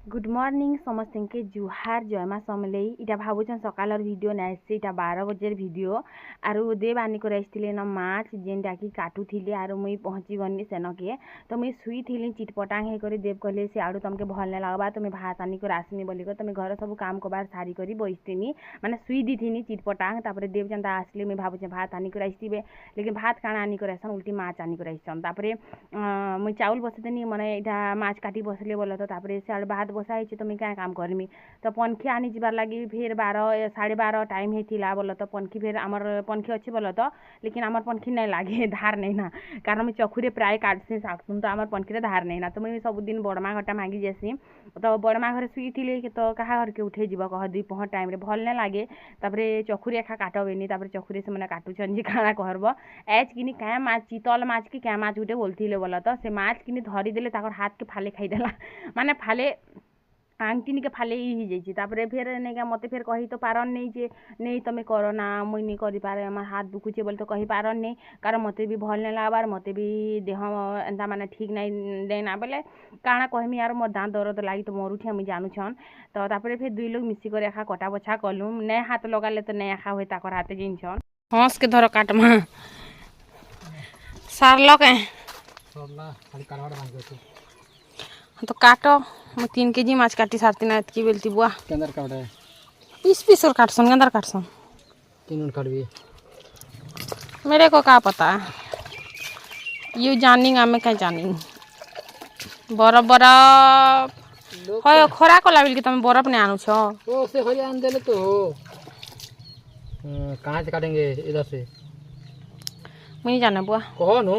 Good morning समस्त के जुहार जयमा समलेई इटा भावुन सकाल भिडियो नाइसे इटा 12 बजे भिडियो आरु देव आनी कर आसते न माछ जेनटा कि काटुली आरु मुई पहुँची गनी सेनके तो मुई शुई थी चिटपटांग होकर देव कहले से आड़ू तुमके भल नहीं लगवा तुम्हें भात आनी कर आसनी बोलिक तुम्हें घर सब काम कबार सारी कर बसतीनी माने शुई दी चिटपटांग तापर देव जेनता आसले मुई भावुचे भात आनी कर आसवे लेकिन भात काଣା आनी कर आसन उल्टी माछ आनी कर आसन तापर मुई चाउल बसदेनी मैंने इटा माछ काटी बसले बोल तो तापर से भात बसाई तो मुझे क्या काम करमी तो पनखी आनी जबार लगी फिर 12 साढ़े 12 टाइम होता बोल तो पनखी फिर आमर पनखी अच्छे बोल तो लेकिन आमर पनखी नहीं लगे धार नहीं ना कारण मुझे चखुरे प्राय काटसी साकसुन तो आमर पनखी धार नहीं ना तो मुझे सबुदिन बड़मा घरटा मांगी जासी तो बड़मा घर शुई थी तो क्या घर के उठे जीव कह दुई पहर टाइम भल नहीं लगे चखुरी एखा काटबेनी चखुरी से मैंने काटुन जी काଣା कहब एज कि क्या माछ चितल माछ कि क्या माछ गोटे बोलते बोल तो से माछ कि धरीदेले हाथ के फाले खाईदेला माने फाले आंगटी के फाले ही जाइए फिर नहीं मत फिर कही तो पारन नहीं जे नहीं तुम्हें करो ना मुई नहीं कर पारे हमार हाथ दुखुचे बोले तो कही पारन नहीं कारण मत भी भल नहीं लगबार मत भी देह एंता माने ठीक नहीं देना बोले काଣା कहमी यार मोर दाँत दर्द लगी तो मरुठी मुझे जानूछन तो फिर दुई लोग मिसिक एखा कटा बछा कलु नहीं हाथ लगाले तो नहीं एखा हुए ताकर हाथे जिनछन हंस के धर काटमा सारल के तो काटो मैं 3 केजी माछ काटी सारती ना इतकी बेलती बुआ केंदर काटे पीस और काटसन गेंदर काटसन तीन काटबी मेरे को क्या पता यू जानिंग मैं क्या जानिंग बरफ बरफ होय खरा कला बिल के तुम बरफ नहीं आनु छो ओ से हरी आन देले तो कहां से काटेंगे इधर से मैं नहीं जाने बुआ कहो नो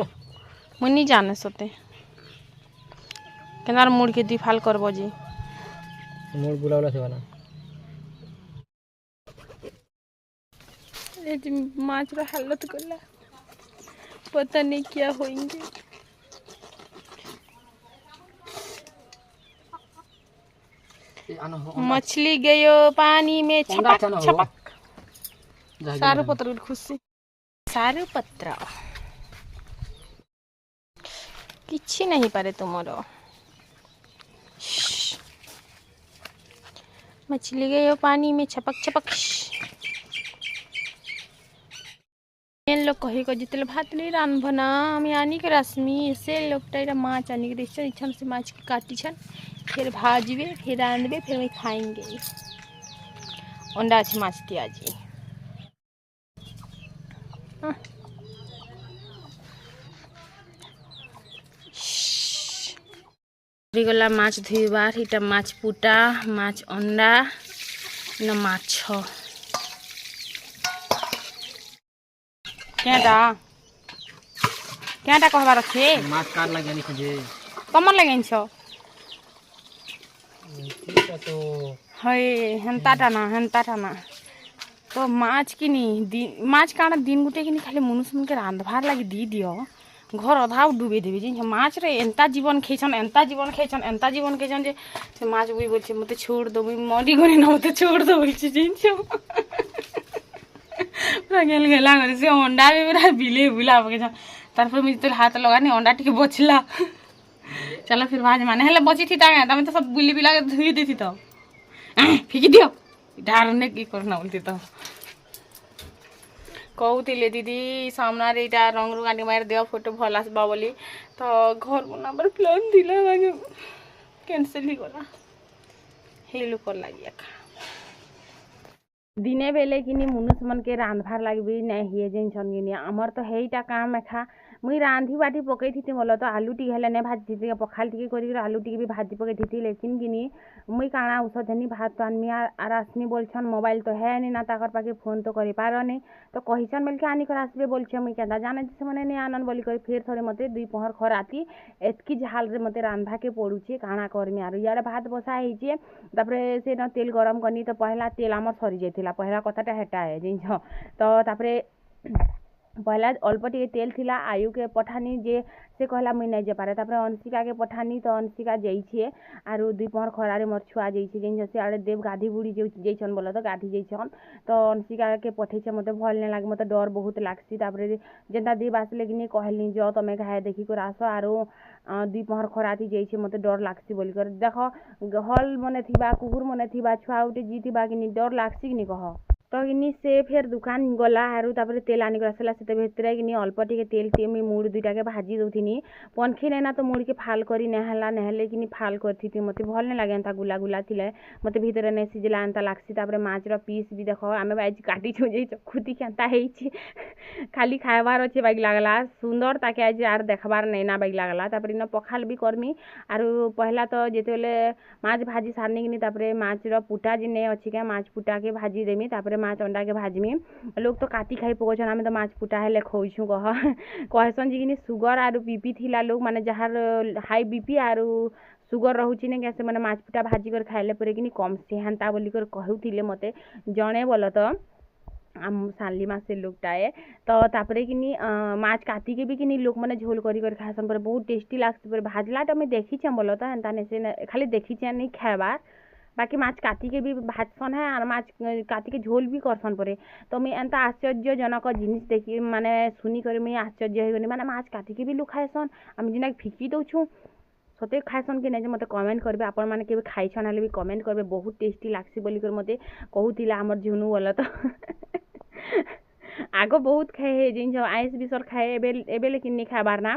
मैं नहीं जाने सोते केनार मुड़ के दिफाल करबो जी मोर बुलावला से वाला ये माछ रा हालत करला पता नहीं क्या होएंगे मछली गयो पानी में छपक छपक सारू पत्र खुशी सारू पत्र किछि नहीं पारे तुमरो मछली गयो पानी में छपक छपक लोग कही को जितले भात नहीं रांधब ना आमी आनी के रश्मि से लोग माछ आनी के रिश्ते इच्छन से माछ के काटी छन फिर भाजबे फिर रांधबे फिर वही खाएंगे अंडा अच्छी माछ दिया जी गला माछ धोइबार इटा माछ पुटा माछ अंडा न माछ केटा केटा कहबार अच्छे माछ काट लगे नहीं खजे कमन लगेन छो ठीक है तो हय हेंता ना तो माछ किनी माछ काना दिन गुटे किनी खाली मनुष्य मन के रांधबार लगी दी दियो घर अधा डूबे देवे जी माछ रे एंता जीवन खेचन जे से माछ बुई बोलछे मते छोड़ दो मुई मरी गनी ना मते छोड़ दो बोलछे जिनछो पूरा गेला करे से अंडा भी पूरा बिले बुला पके तार फिर मुझे तो हाथ लगानी अंडा टिके बचला चलो फिर भाज माने हेले बची थी तागे तमे तो सब बुली बिला के धुई देती तो फेंकी दियो डारने की करना बोलती तो कहते दीदी सामना इटा रंग रुगानी मार देव फोटो भल आसबा बोली तो घर बनाबार प्लान दिला बागे कैंसिल ही गला हे लोक लगी दिने बेले किनी मनुष्य मन के रांधबार लगे नहीं हिए जेनछन किनी आमर तो हेटा काम एखा मुई रांधी बाटी पकई थी बोल तो आलू टी हेले नहीं भाजी थी पखाल टी कर आलू टी भी भाजी पकई थी लेकिन किनी मुई काଣା औषधनी भात तो आनमी आर आसनी बोलछन मोबाइल तो है नहीं ना ताकर पाके फोन तो करी पार नहीं तो कहीछन मिल के आनी कर आसबे बोलछे मुई केदा जाने से मैंने नहीं आनन बोली कर फिर थोड़े मते दुई पहर खराती एतकी झाल रे मते रांधा के पड़ुछे काଣା करमी आर यार भात बसा होइछे तापरे से न तेल गरम करनी तो पहला तेल आमर सरी जाइथिला पहला कथाटा हेटा है जिनछ तो तापरे पहला अल्प टे तेल थिला आयु के पठानी जे से कहला मुई नहीं जा पारे तापर अंशिका के पठानी तो अंशिका जाइछे आरु दुपहर खरारे मोर छुआ जाइछे जेन से आड़े देव गाधी बुड़ी जैछन बोला तो गाधी जैछन तो अंशिका के पठेछे मते भल नहीं लागे मते डर बहुत लागसी तापर जेनता देव आसले कि कहली जो तमे खाए देखी कर आस आरु दुपहर खराती जाइछे मते डर लागसी बोली कर देख हल मने थिबा कुकुर मने थिबा छुआ उठे जी थिबा कि डर लागसी कि कह तो कि से फिर दुकान गला आरु तापर तेल आनिक आसला से भितर कि अल्प टे तेल टे मुई मुड़ दुईटा के भाजी दौथिनी पनखी नैना तो मुड़ के फाल करी नेहला नेहले कि फाल करती मत भल नहीं लगे एंता गुला गुला थिले मत भितर नहीं सिझला एंता लागसी तापर माछर पीस भी देख आम आज काटिछु जे चखुती केंता हेइछि खाली खाइबार अच्छे बाइक लागला सुंदर ताके आज यार देखबार नैना बाइक लागला तापर इन पखाल भी करमी आरु पहला तो जेतेले माछ भाजी सारनी कि तापर माछर पुटा जिने अच्छी क्या माछ पुटा के भाजी देमी तापर माछ अंडा के भाजमी लोग तो काटी खाई पकोछन आमे तो माछ पुटा हेले खोइछु कहसन जी कि सुगर आरु बीपी थिला लोग माने जहार हाई बीपी आरु सुगर रोचे ने कैसे मैंने माछ पुटा भाजी कर खाइले पर कि कम से हेन्ता बोली कर कहूथिले मते जणे बोल तो आम साली मास से लोकटाए तो तापरे कि माछ काटी के भी कि लोक मैंने झोल कर खासन पर बहुत टेस्टी लागस पर भाजलाटा मुझे देखी बोल तो हेन्ता नहीं खाली देखी नहीं खाइबार बाकी माछ काटी के भी भाजसन है और माछ काटी के झोल भी करसन परे तो मुझे एंता आश्चर्यजनक जिनिस देखी माने सुनी कर मुझे आश्चर्य होगनी माने माछ काटी के भी लोग खाएसन आम जिना फिकी दौछू सते खाएसन कि नहीं मत कमेंट करबे आपण माने केबे खाइछन हाले भी कमेंट करबे बहुत टेस्टी लागसी बोली कर मते कहूतिला हमर झुनू बोला तो आगो बहुत खाए जिन आइस बिसर खाए एबे लेकिन नहीं खाबार ना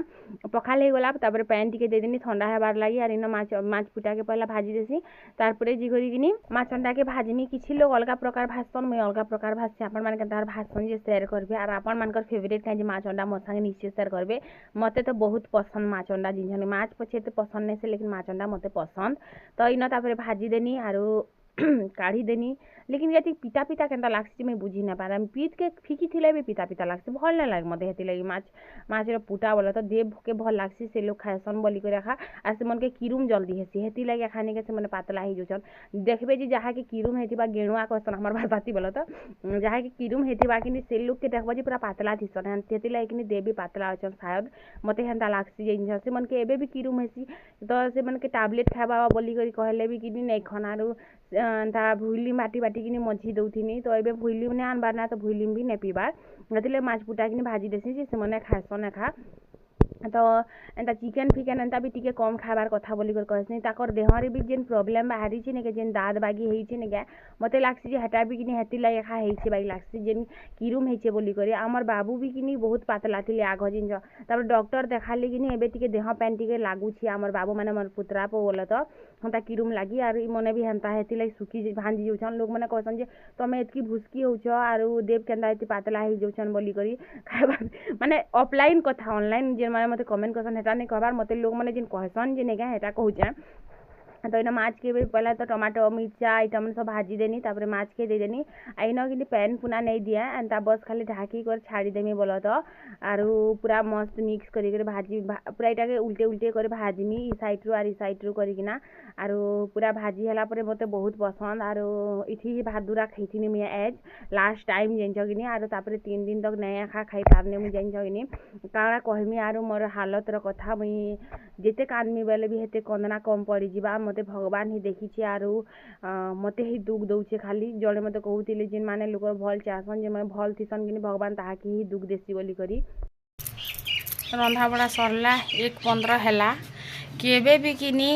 पखाल हो गला तापर पैन टिके दे देनी ठंडा हेबार लगी और इन माछ पुटा के पहला भाजी देसी तारपरे जी करी माछ अंडा के भाजमी किसी लोग अलग प्रकार भाजसन मुई अलग प्रकार भाजसी आपण माने तार भाजसन जे शेयर करबे और आपण मानकर फेवरेट खाए माछ अंडा मोर संगे निश्चय शेयर करबे मते तो बहुत पसंद माछ अंडा जिन माछ पछे तो पसंद नहीं से लेकिन माछ अंडा मते पसंद तो इन तापर भाजी देनी आरु काढ़ी देनी लेकिन ये पिता पिता केंता लागसी मैं बुझी ना पारा पीत के फिकी थिले भी पिता पिता लागसी भल ना लागे मते हेति लगी माछर पुटा बोला तो देव के भल लागसी से लोग खाएसन बोली कर रखा आ से मन के किरुम जल्दी हेसी हेति लगे खाने के से मन पातला ही जोचन देखबे जी जहाँ के किरुम हेतिबा गेणुआ कहसन हमर भाषाती बोला तो जहाँ के किरुम हेतिबा कि से लोग के देखबा जी पूरा पातला थिसन हेति लगे कि देव भी पातला अछन शायद मते हेंता लागसी जे से मन के एबे भी किरुम हेसी तो से मन के टैबलेट खाबा बोली कर कहले भी कि नहीं खनारू ता भुइली माटी बाटी कि मझी दौथिनी तो एबे भुइली ने आनबार ना तो भुइली भी नहीं पीबार गतिले माछ पुटा कि भाजी देसी से मने खाएसन खा तो एंता चिकेन फिकेन एंता भी टिके कम खाबार कथा बोली कर कहसनी ताकर देहरे भी जेन प्रॉब्लम बाहरी छे ने के जेन दाद बागी हेई छे ने के मते लागसी जे हटा भी कि हेति लागे खा हेई छे बाई लागसी जेन किरुम हेई छे बोली करे हमर बाबू भी कि बहुत पातला थिले आग जिन तापर डॉक्टर देखाले कि एबे टिके देह पेन टिके लागू छे हमर बाबू माने मोर पुत्रा पे बोले तो हंता किरुम लागी आर मने भी हेंता हेति लाई सुखी भांजी जोछन लोग मने कहसन जे तमे एतकी भुसकी होछ आरु देव केंदा एति पातला हेई जोछन बोली करी खाइबा माने ऑफलाइन कथा ऑनलाइन जे मते कमेंट करसन हेटा नहीं कहबार मते लोग माने जिन कहसन जे नहीं हेटा कहूचे तो इन माछ के भी पहले तो टमाटो मिर्चा आइटम सब भाजी देनी तापर माछ के दे देनी आइन कि पैन पुना नहीं दिया एंता बस खाली ढाकी कर छाड़ी देमी बोल तो आरु पूरा मस्त मिक्स करी भाजी पूरा इटा के उल्टे उल्टे कर भाजमी ई साइड रु आर ई साइड रु करिकिना आरु पूरा भाजी हला परे मते बहुत पसंद आरु इथि भात दुरा खैथिनी मुई एज लास्ट टाइम जेनछगिनी आरु तापर 3 दिन तक नया खा खाई पारने मुई जेनछगिनी काणा कहमी आरु मोर हालत र कथा मुई जेते कानमी बेले भी हेते कंदना कम पड़ी जिबा मते भगवान ही देखी आरु मते ही दुख दौचे खाली जड़े मते कहूतिले जिन माने लोक भल चाहसन जे मैं भल थिसन कि भगवान ताहाके ही दुख देसी बोली करी रंधा बड़ा सरला 1:15 हैला केबे भी किनी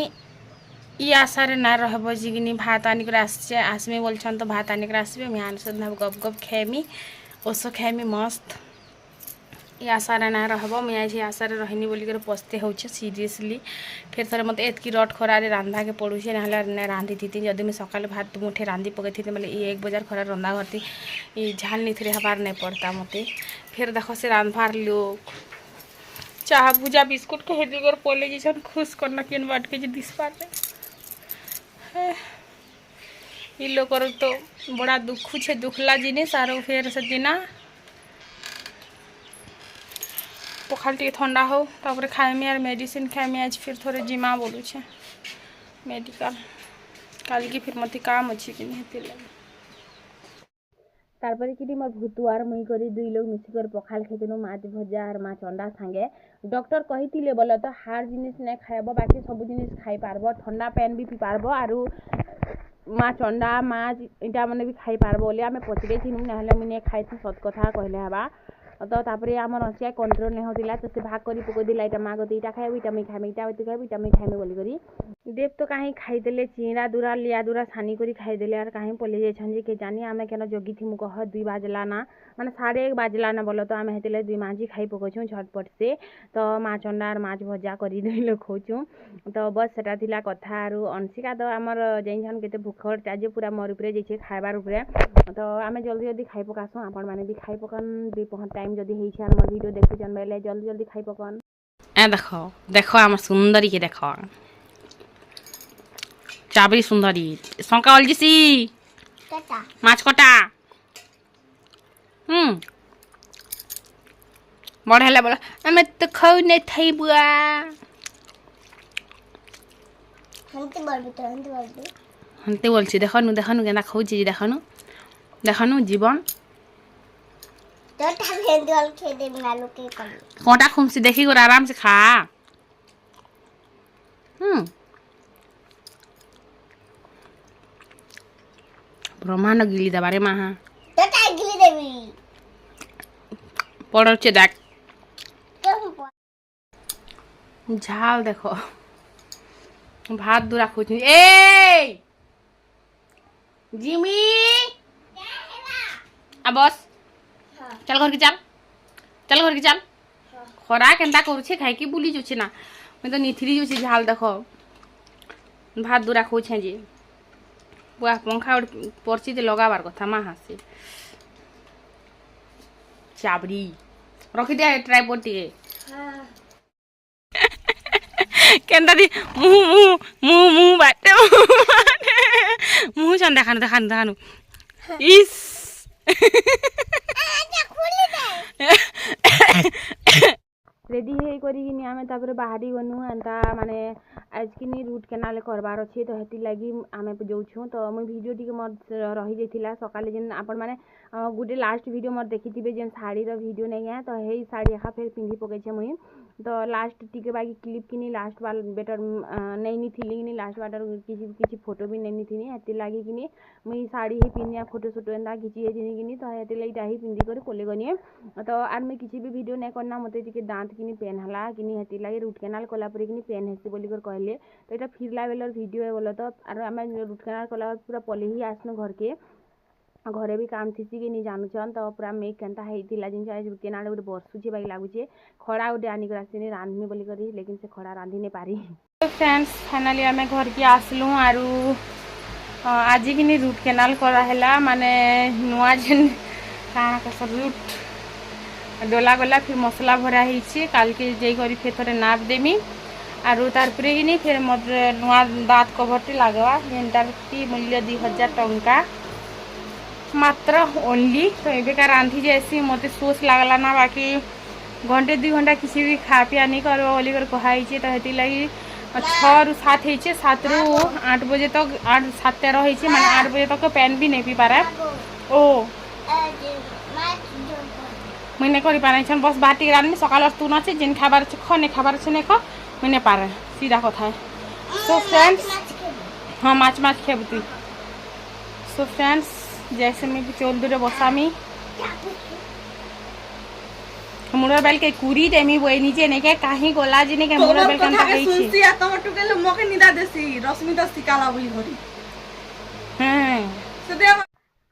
ई आशा रे ना रहबो जी किनी भात आनी कर आसमे बोलछन तो भात आनी कर आसबे मैं आनसद गप गप खेमी ओसो खेमी मस्त ये आशा ना रहब मुझे आज आशा रहनी बोली कर पस्ते हो सीरीयसली फिर थोड़े मत एतकी रट खरारे रांधा के पड़ुचे ना रांधी थी जदि मुझे सकाल भात मुठे रांधी पकई थी मतलब ये 1 बजार खरा रंधा करती ये झाल नहीं थे हबार नहीं पड़ता मत फिर देख से रांधवार लोग चाह भुजा बिस्कुट के हेदी कर पले जैसे खुश करना किन बाट के दिस पार ये लोग तो बड़ा दुख छे दुखला जिनिस आरो फिर से दिना पखाल टे ठंडा हो तापर खाएमी और मेडिसिन खाएमी आज फिर थोड़े जिमा बोलू छे मेडिकल काल की फिर मत काम अच्छी कि नहीं लगे तारपरे कि मोर भूतुआर मुई करी दुई लोग मिसिकर पखाल खेतनु माछ भजा और माछ अंडा सांगे डॉक्टर कही बोले तो हार जिनिस नहीं खाइब बाकी सब जिनिस खाई पारब ठंडा पैन भी पी पारब आरु माछ अंडा माछ इटा मैंने भी खाई पारब बोले आम पचरे थिनु ना मुझे खाई सत कथा कहले हवा तो तापर आम रसिया कंट्रोल नहीं होता तो से भाग कर पकई दिला इटा माँ गति इटा खाइबी इटा मुई खाइबी इटा खाइबी इटा मुई खाइबी बोली करी देव तो कहीं खाईदे चिड़ा दूरा लिया दूरा सानी कर खाईदे और कहीं पलि जाइए के जानी आम क्या जगी थी कह 2 बाजला ना माने 1:30 बाजला ना बोलो तो आम हेतु 2 माछी खाई पकाऊँ झटपट से तो माछ अंडा और माछ भजा कर लोग खाऊँ तो बस सेटा थिला कथा आरु अंशिका तो आमर जाइन के भूखर चाजे पूरा मोर उपरे जाइए खाइबार उपरे तो आम जल्दी जल्दी खाई पकासुँ आपण मैंने भी खाई पकान 2 टाइम जदि होइछे आमर वीडियो देखुछन बेले जल्दी जल्दी खाई पकान ए देखो देखो आम सुंदरी के देखो चाबरी सुंदरी शंका अलजिसी माछ कटा बड़ हेला बोला आम तो खाऊ नहीं थई बुआ हंते बोलছি देखनु देखनु केना खाऊची देखनु देखनु जीवन कोटा खुमसी देखी कर आराम से खा ब्रह्मांड गिली दबारे माहा पड़ोचे देख झाल देखो भात दूरा खुच ए जिमी आ बस चल घर के चल घर के चल खरा केनता करूछे खाई की बुली जुछे ना मैं तो निथरी जुछे झाल देखो भात दूरा खुछे जे बुआ पंखा पड़ची तो लगाबार कथा माँ हासे चाबरी रखी दिया ट्राइपॉड टिके केनता दी मुह मुह मुह मुह बाटे मुह सन देखानु देखानु देखानु इस रेडी हे करी आम तापर बाहरी गनु एंता माने आज कि रूट केनाल करबार अच्छे तो हेती लगी आम जाऊँ तो मुझे वीडियो टी मोर रही जाइला सकाले जेन आपण मैंने गोटे लास्ट वीडियो मोर देखी जेन शाड़ी वीडियो नहीं है तो हे शाड़ी एका फिर पिंधि पकईछे मुई तो लास्ट टिके बाकी क्लिप कि लास्ट बार बेटर नहीं थी कि लास्ट बार किसी फोटो भी नहीं थी हेती लगी कि मुई शाड़ी ही पिंधिया फोटो सोटो एंता खिची कि तो हेती लगी ही पिंधि कर कोले गनी तो आर मुझे किसी भी वीडियो नहीं करना मत टी दाँत कि पेन है कि हेती लगी रूट केनाल कलापर कि पेन हेसी बोली कहले तो यहाँ फिरला बेलर वीडियो है बोलो तो आर आम रूट केनाल कला पूरा पलि ही आसनु घर के घरे भी काम थी कि नहीं जानून तो पूरा मेघ केनता होता जिन केनाल गोटे बसुचे बाकी लगुचे खड़ा गोटे आनिक आसनी रांधमी बोली करी लेकिन से खड़ा रांधि नहीं पारी तो फ्रेंड्स फाइनाली आम घर के आसलु आरु आज कि रूट केनाल कराला माने नुआ जेन काଣା कस रूट डोला गला फिर मसला भरा होती काल के जाकर फिर थोड़े नाप देमी आरु तारपरे कि फिर मोर नुआ दाँत कभरटी लगवा जेनटार मूल्य 2000 टंका मात्र ओनली तो एबेका रांधि जैसी मत सोच लगला ना बाकी घंटे 2 घंटा किसी भी खा पिया नहीं कर बोली कहे तो हेती लगी 6 ରୁ 7 होइछे 7 ରୁ 8 बजे तक 8-7 होइछे माने 8 बजे तक पेन भी नहीं पी पारे ओ मैंने करी पारे छन बस बाटी रानी सकाल तू न छे जिन खाबार छ ख ने खाबार छ ने ख मैंने पारे सीधा कथा है सो फ्रेंड्स हाँ माछ खेबती सो फ्रेंड्स जैसे मैं भी चोल दूर बसामी मुड़र बेल के कुरी देमी वो नीचे नहीं के कहीं गोला जी ने के मुड़र बेल कंता कही छी सुनसी आ टमाटो के मोके निदा देसी रश्मिता सिकाला बुई घरी हां सदे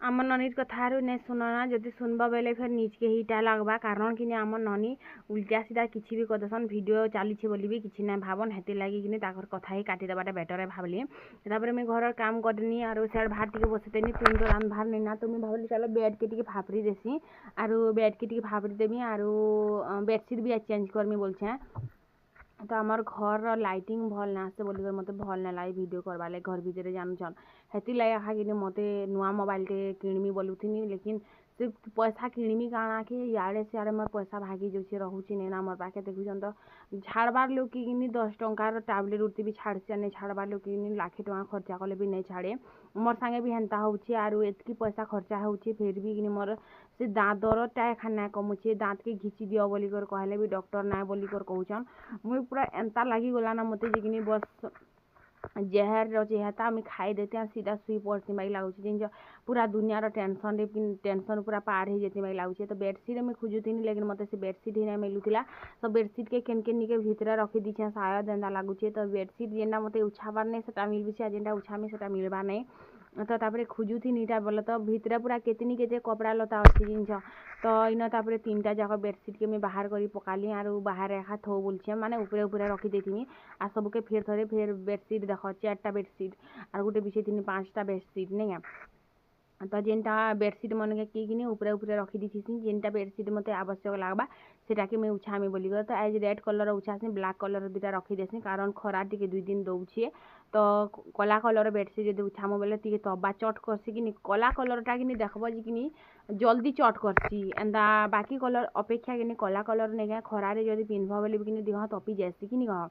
आम ननीर कथा नहीं सुनना जदि सुनबा बेले फिर नीच के हीटा लगवा कारण कि आम ननी उल्टा सीधा किसी भी कदसन वीडियो चली बोली भी किसी ना भावन हेती लगी कि कथा ही काटिदेटा बेटर है भावली तापर मुझे घर काम करनी और सियाड़ भात टी बसतेनी तुम तो रान भार नहीं ना तो मुझे भाविली चलो बेड के टी फाफरी देसी और बेड के टी फाफरी देमी और बेडसीट भी चेंज करमी बोलछे तो आमर घर लाइटिंग भल ना आसे बोलिक मत भल ना लगे वीडियो करवा घर भितर जानून हेती लगे आखा कि मत नुआ मोबाइल टे किणमी बोलुथी लेकिन से पैसा किणमी काଣା कि इे सियाड़े मोर पैसा भागी जाऊे रोचे नेना मोर पाखे देखुन तो छाड़बार लोग कि 10 टंकार टाबलेट उठती भी छाड़सी नहीं छाड़बार लोग कि लाखे टଙ୍କା खर्चा कले भी नहीं छाड़े मोर सांगे भी हेन्ता होची आरु एतकी पैसा खर्चा होची फिर भी कि मोर से दाँत दरदटा एखा ना कमुचे दाँत के घिची दियो बोली कर कहले भी डॉक्टर ना बोली कर कहउछन मुई पूरा एंता लागी गला ना मते जे कि बस जहर हेता आम खाई देते हैं सीधा शुई पड़ती माई लगुच जिन पूरा दुनिया टेंशन पूरा पार हो जाती माई लगुच तो बेडसीट मुझे खोजुनी लेकिन मत से बेडसीट ही नहीं मिलूला तो बेडसीट के केन निके भितर रखी दीछे शायद एंता लगुचे तो बेडसीट जेनटा मत उछाबार नहीं से मिलूचे जेनटा उछामी से मिलबार नहीं तो तापर खोजुथी इटा बोले तो भितर पूरा केतनी केते कपड़ा लता अच्छी जिन तो इन तापर 3टा जाक बेडसीट के मुझे बाहर कर पकाली और बाहर एखा थो बोलछे माने ऊपर ऊपर रखी देती आ सबके फिर थोड़े फिर बेडसीट देख 4टा बेडसीट और गोटे बिछे 5टा बेडसीट नहीं तो जेनटा बेडसीट मन के किनी ऊपर ऊपर रखी दी जेनटा बेडसीट मत आवश्यक लगवा सेटा के मुझे उछामी बोली तो आज रेड कलर उछासी ब्लैक कलर 2टा रखी देसी कारण खरा टी 2 दिन दौचे तो कला कलर बेडसीट जो उछामो बोले टी तबा चट करसी कि कला कलरटा कि देखब जी कि जल्दी चट करसी एंता बाकी कलर अपेक्षा कि कला कलर नहीं खरारे जब पिंधब बोले कि देह तपी जासी कि कह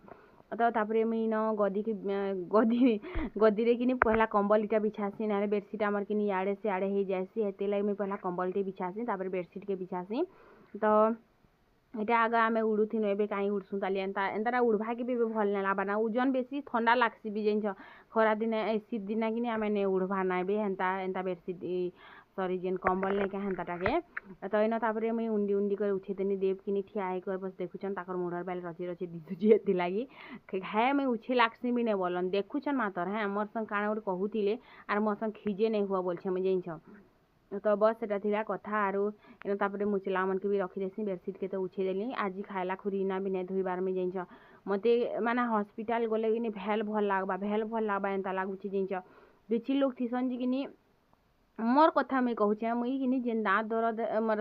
तो तापर मुई न गदी रे कि पहला कंबल इटा बिछासी ना बेडसीट आमर कि इे सियाड़े हो जासी हेते लगे मुई पहला कंबल टे बिछासी तापर बेडसीट के बिछासी तो इटा आगे आम उड़ुथिन ए कहीं उड़सुँ ताली एंता उड़वा के भी भल नहीं लगवा ना ओजन बेसी ठंडा लागसी भी जान खरा दिन शीत दिन कि आम नहीं उड़वा ना भी एंता बेडसीट सॉरी जेन कंबल नहीं क्या हेन्ताटाके तो इन तापर मुई उंडी उंडी कर उठे देनी देव कि ठिया होकर बस देखुन ताकर मुड़र बाल रची रची दिशुची हेती लगी है मुई उछे लागसी भी नहीं बोलन देखुन मातर हाँ मोर संग काण गोटे कहूले आर मोर संग खिजे नहीं हुआ बोलछे मुझे जान तो बस सेटा थिला कथा आरु इन तापर मुचला मन के भी रखी देसी बेडसीट के तो उछे देली आज खाइला खुरीना भी नहीं धोइबार में जान मते माने हॉस्पिटल गले कि भेल भल लागबा एंता लगुची जान किछि लोग थीसन जी कि मोर कथा मुई कहूचे मुई कि जेन दाँत दर्द मोर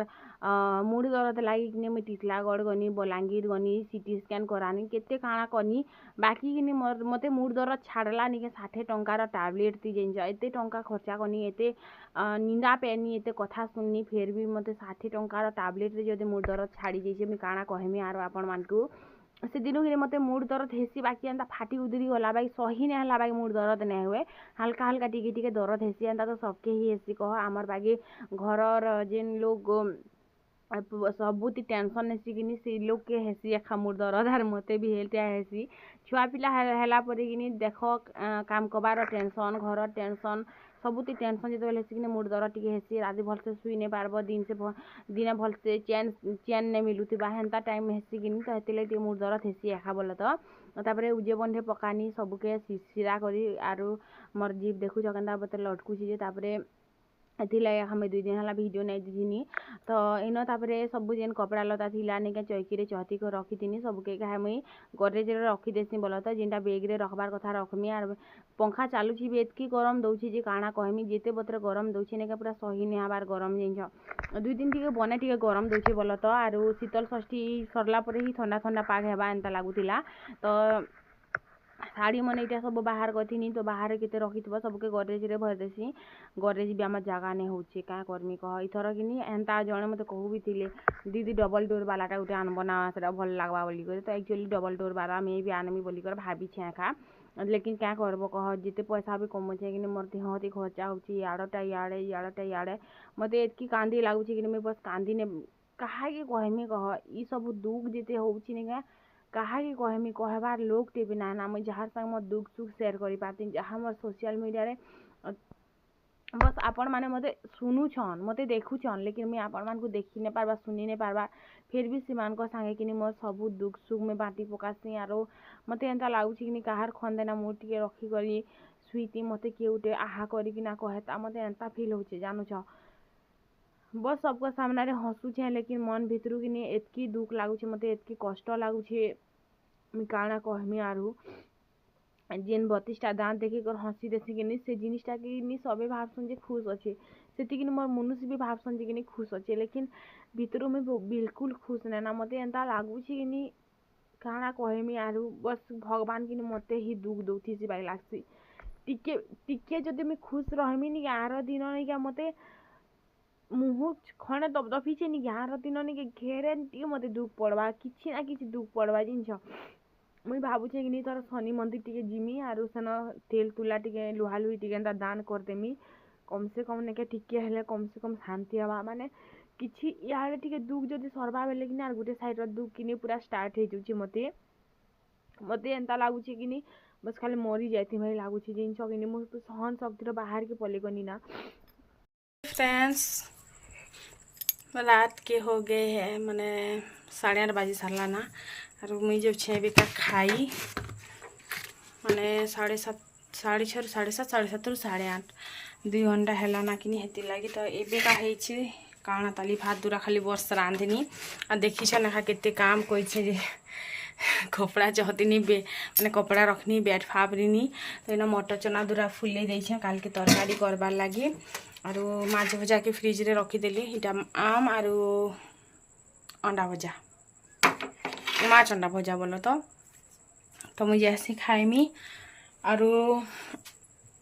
मुड़ दर्द लगी कि मुई टिटलागढ़ गनी बलांगीर गनी सीटी स्कैन करानी केते काଣା कनी बाकी कि मोर मते मुड़ दर्द छाड़ला निके 60 टंकार टैबलेट थी जेन एते टंका खर्चा कनी एते निंदा पेनी एते कथा सुननी फिर भी मते 60 टंकार टैबलेट रे जदि मुड़ दर्द छाड़ी जाइए मुई काଣା कहमी आरो आपण मानकू से दिन कि मत मुड़ दर्द हेसी बाकी एंता फाटी उदरी गला बाई सही नहीं है बाई मुड़ दर्द नहीं हुए हल्का हल्का टिके टिके दर्द हेसी एंता तो सबके ही हेसी कह आमर बागे घर जेन लोग सबुति टेंशन हेसी कि से लोग के हेसी एखा मुड़ दर्द आर मते भी हेल्टा हेसी छुआ पिला हेला परे कि देख काम कबार टेंशन घर टेंशन सबुति टेंशन जो हेसी कि मुड़ दर्द टिके हेसी राति भलसे शुई नहीं पारब दिन भलसे चैन नहीं मिलुवा हेन्ता टाइम हेसी कि तो हेती लगे मुड़ दर्द हेसी एखा बोले तो तापर उजे बंधे पकानी सबके सिरा करी आरु मोर जीव देखुच केन्ता बते लटकुची तापर एथिलागि हम 2 दिन है भिडियो नहीं दीनी तो इन तापर सब जेन कपड़ा लता थिला नहीं चौकी चहती कर रखी सबके क्या मुई गडरेज रखी देसी बोल तो जेनटा बेग रे रखबार कथा रखमी आर पंखा चालुची भी एतकी गरम दौची जे काଣା कहमी जेते बतर गरम दौची नहीं पूरा सही नहीं हबार गरम जिन 2 दिन टी बने टी गरम दौची बोल तो आरु शीतल षष्ठी सरला पर ही ठंडा ठंडा पाग हेबा एंता लगुला तो शाड़ी मन इटा सब बाहर करथिनी तो बाहर केते रखी सबके गडरेज रे भर देसी गडरेज भी आम जगह नहीं होचे क्या करमी कह इथर कि एंता जड़े मत कहू भी थिले दीदी डबल डोर वालाटा गोटे आनब ना से भल लगवा बोली तो एक्चुअली डबल डोर वाला मैं भी आनमी बोली भाभी एका लेकिन क्या करब कह जिते पैसा भी कमुचे कि मोर देहती खर्चा होची याड़टा इयाड़े मत एतकी कांदी लगुच कि मुझे बस कांदी ने कहा कि कहमी कह ई सब दुख जिते होची नहीं कहा कि कहमी कहबार लोग टे भी ना मुझे जहाँ संग मोर दुख सुख शेयर कर पाती जहाँ मोर सोशल मीडिया रे बस आपण माने मते सुनुछन मते देखुछन लेकिन मुझे आपण मान को देखी नहीं पारबा सुनी नहीं पारबा फिर भी सीमान को सांगे कि मोर सब दुख सुख में बांटी पकासी आरो मते एंता लगुच कि कहार खंदेना मुँह टे रखी करी सुईती मते किए उठे आहा करी ना कहे मते एंता फिल होचे जानुछ बस सबको सामने रे हसुछे लेकिन मन भितरु कि एतकी दुख लगुचे मते एतकी कष्ट लगुचे मुई काଣା कहमी आरु जेन 32टा दांत देखी कर हसी देसी कि से जिनिसटा कि सबे भावसन जे खुश अच्छे से मोर मनुष्य भी भावसन जे कि खुश अच्छे लेकिन भितरु में बिल्कुल खुश नहीं ना मते एंता लगुचे कि काଣା कहमी आरु बस भगवान कि मते ही दुख दौथी सी बाई लागसी टिके जदि मुई खुश रहमी नि आर दिन नहीं क्या मते मुह खणे दबदफिचे नि गाँर दिन नि घेरे टी मत दुख पड़वा किसी ना किसी दुख पड़वा जिनछ मुई भावुचे कि तोर शनि मंदिर टी जिमी आरु सेन तेल तुला टी लुहा लुही टी दान करदेमी कम से कम नेके टिके हेले कम से कम शांति हवा माने किछि इहाड़े टी दुख जदि सरवा बेले कि गोटे साइड दुख कि पूरा स्टार्ट हो मते मते एंता लगुच कि बस खाली मरी जाती भाई लगुच जिनछ कि मुझे सहन शक्ति बाहर के पलेगनी ना। फ्रेंड्स रात के हो गए हैं मैंने 8:30 बजे सारा ना और मुझे जब 6 बजे तक खाई मैंने 7:30 7:30 7:30 7:30 8:30 2 घंटा है ना कि हेती लगी तो एबेका काଣା ताली भात दूरा खाली बस रांधिनी आ देखी ना केते काम कर कपड़ा चहतिनी मैंने कपड़ा रखनी बेड फाबरीनी तो इना मटर चना दूरा फुले देछे काल के तरकारी करबार लगी और माछ भजा के फ्रिज रे रखीदेली इटा आम और अंडा भजा माछ अंडा भजा बोलो तो मुझे ऐसे खाइमी और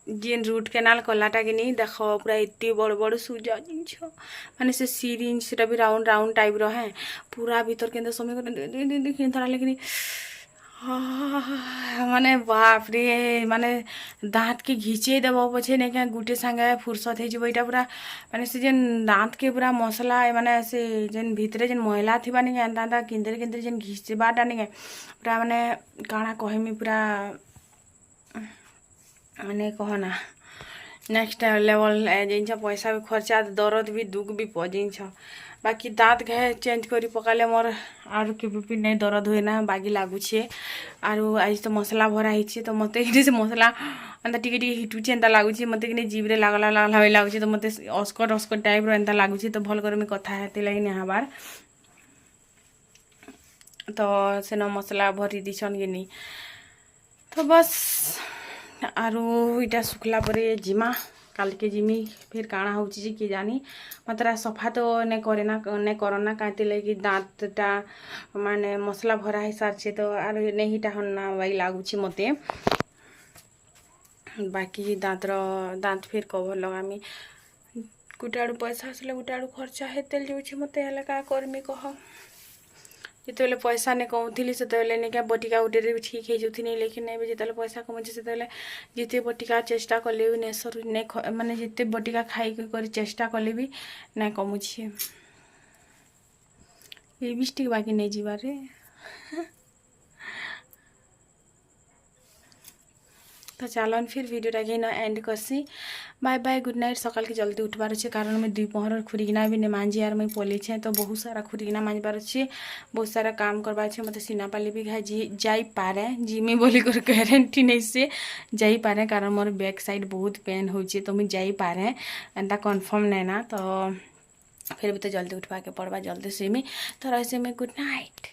जेन रूट केनाल कलाटा कि नहीं देख पूरा एत बड़ बड़ सूजा जिनछ माने से सीरीन से भी राउंड राउंड टाइप रो है पूरा भीतर के समय थोड़ा लेकिन माने बाप रे माने दाँत के घिचे देव पछे नहीं क्या गुटे सांगे फुर्सत हो पूरा माने से जेन दाँत के पूरा मसला माने से जेन भितरे जेन मैला थी नहीं एंता किंदरे किंदरे जेन घिचबाटा नहीं पूरा माने काଣା कहमी पूरा माने कहना नेक्स्ट लेवल जिनछ पैसा भी खर्चा दर्द भी दुख भी जिनछ बाकी दाँत घे चेंज करी पकाले मोर आर के भी नहीं दर्द हुए ना बागी लगुचे आरु आज तो मसला भरा है तो मत से मसला एंता टिके टिके हिटुचे एंता लगुचे मत कि जीवरे लागला लागला लगुचे तो मत अस्कट अस्कट टाइप एंता लगुचे तो भल कर कथा हेती लगी नहीं हबार तो सेन मसला भरी दीछन कि नहीं तो बस आरु इटा सुखला परे जिमा काल के जिमी फिर काଣା होची कि जानी मतलब सफा तो ने करे ना ने करना कांति लगी दाँतटा माने मसला भरा है सारछे तो आर नेहीटा हन्ना वाई लागुची मते बाकी दाँत फिर कवर लगामी गुटे आड़ू पैसा आसले गुटे आड़ू खर्चा हेतेल जाऊँगी मते हेले का करमी कह जिते पैसा नहीं कौली से नहीं क्या बटिका गुटे भी ठीक हो जाती लेकिन नहीं जिते पैसा कमुचे से जिते बटिका चेष्टा कले भी नहीं माने जिते बटिका खाई कर चेष्टा कले भी नहीं कमुचे ये बिस्टिक बाकी नहीं जीवारे तो चलन फिर वीडियोटा कि एंड करसी बाय बाय गुड नाइट सकाल के जल्दी उठबार अच्छे कारण मैं 2 पहर खुरीगिना भी नहीं मांझी यार मैं पलिछे तो बहुत सारा खुरीगिना मांझबार अच्छे बहुत सारा काम करवा अच्छे मतलब सीनापाली भी घाई जापे जिमी बोली कर गारंटी नहीं से जापे कारण मोर बैक साइड बहुत पेन हो तो मुझे जापे एंता कन्फर्म नहीं ना तो फिर भी तो जल्दी उठवा के पड़वा जल्दी से तो रही से मैं गुड नाइट।